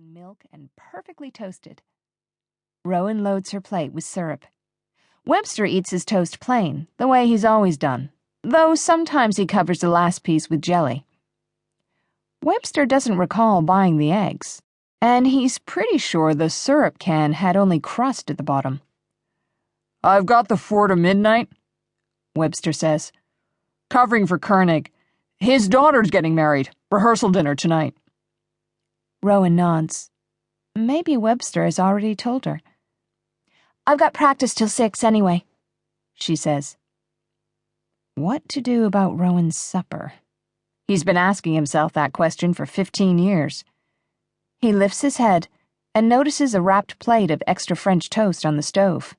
in milk and perfectly toasted. Rowan loads her plate with syrup. Webster eats his toast plain, the way he's always done, though sometimes he covers the last piece with jelly. Webster doesn't recall buying the eggs, and he's pretty sure the syrup can had only crust at the bottom. "I've got the 4 to midnight," Webster says. "Covering for Koenig. His daughter's getting married. Rehearsal dinner tonight." Rowan nods. Maybe Webster has already told her. "I've got practice till 6 anyway," she says. What to do about Rowan's supper? He's been asking himself that question for 15 years. He lifts his head and notices a wrapped plate of extra French toast on the stove.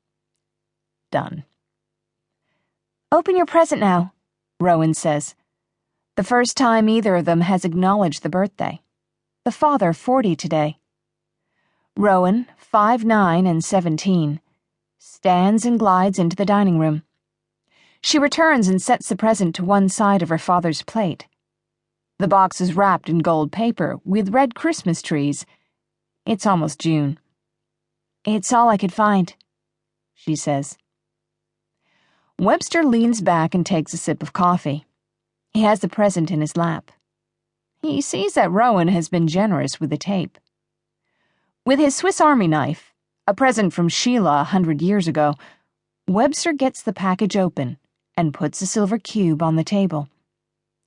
Done. "Open your present now," Rowan says. The first time either of them has acknowledged the birthday. The father 40 today. Rowan, 5'9" and 17, stands and glides into the dining room. She returns and sets the present to one side of her father's plate. The box is wrapped in gold paper with red Christmas trees. It's almost June. "It's all I could find," she says. Webster leans back and takes a sip of coffee. He has the present in his lap. He sees that Rowan has been generous with the tape. With his Swiss Army knife, a present from Sheila 100 years ago, Webster gets the package open and puts a silver cube on the table.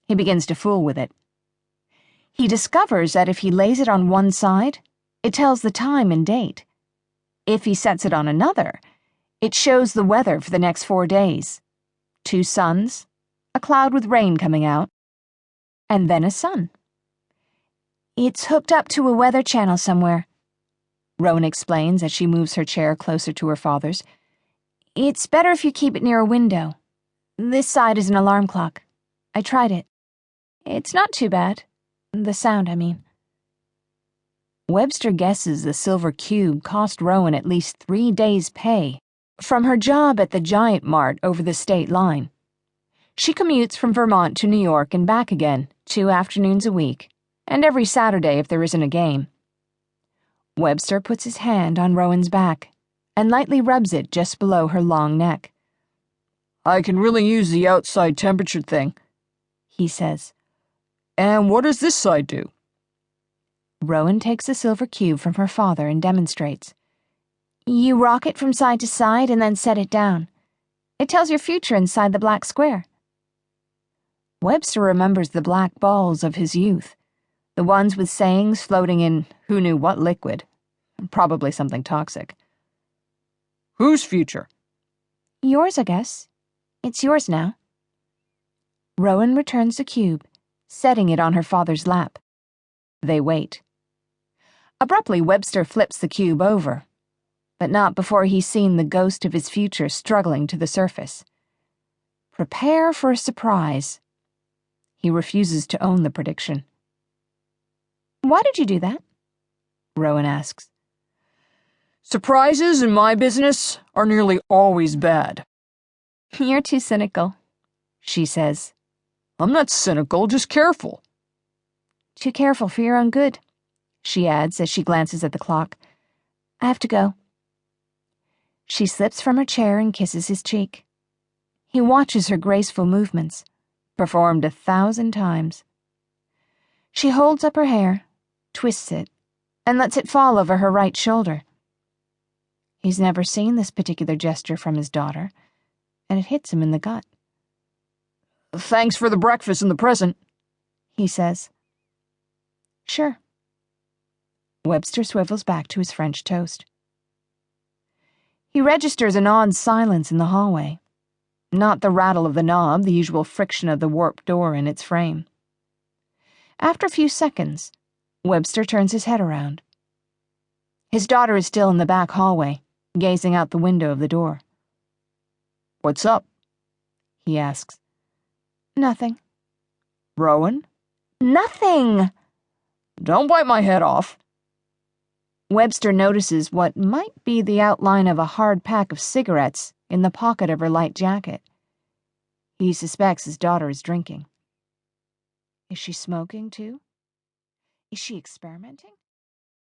He begins to fool with it. He discovers that if he lays it on one side, it tells the time and date. If he sets it on another, it shows the weather for the next 4 days. 2 suns, a cloud with rain coming out, and then a sun. "It's hooked up to a weather channel somewhere," Rowan explains as she moves her chair closer to her father's. "It's better if you keep it near a window. This side is an alarm clock. I tried it. It's not too bad. The sound, I mean." Webster guesses the silver cube cost Rowan at least 3 days' pay from her job at the Giant Mart over the state line. She commutes from Vermont to New York and back again 2 afternoons a week, and every Saturday if there isn't a game. Webster puts his hand on Rowan's back and lightly rubs it just below her long neck. "I can really use the outside temperature thing," he says. "And what does this side do?" Rowan takes a silver cube from her father and demonstrates. "You rock it from side to side and then set it down. It tells your future inside the black square." Webster remembers the black balls of his youth, the ones with sayings floating in who knew what liquid, probably something toxic. "Whose future?" "Yours, I guess. It's yours now." Rowan returns the cube, setting it on her father's lap. They wait. Abruptly, Webster flips the cube over, but not before he's seen the ghost of his future struggling to the surface. Prepare for a surprise. He refuses to own the prediction. "Why did you do that?" Rowan asks. "Surprises in my business are nearly always bad." "You're too cynical," she says. "I'm not cynical, just careful." "Too careful for your own good," she adds as she glances at the clock. "I have to go." She slips from her chair and kisses his cheek. He watches her graceful movements, performed 1,000 times. She holds up her hair, twists it, and lets it fall over her right shoulder. He's never seen this particular gesture from his daughter, and it hits him in the gut. "Thanks for the breakfast and the present," he says. "Sure." Webster swivels back to his French toast. He registers an odd silence in the hallway. Not the rattle of the knob, the usual friction of the warped door in its frame. After a few seconds, Webster turns his head around. His daughter is still in the back hallway, gazing out the window of the door. "What's up?" he asks. "Nothing." "Rowan?" "Nothing!" "Don't bite my head off." Webster notices what might be the outline of a hard pack of cigarettes in the pocket of her light jacket. He suspects his daughter is drinking. Is she smoking, too? Is she experimenting?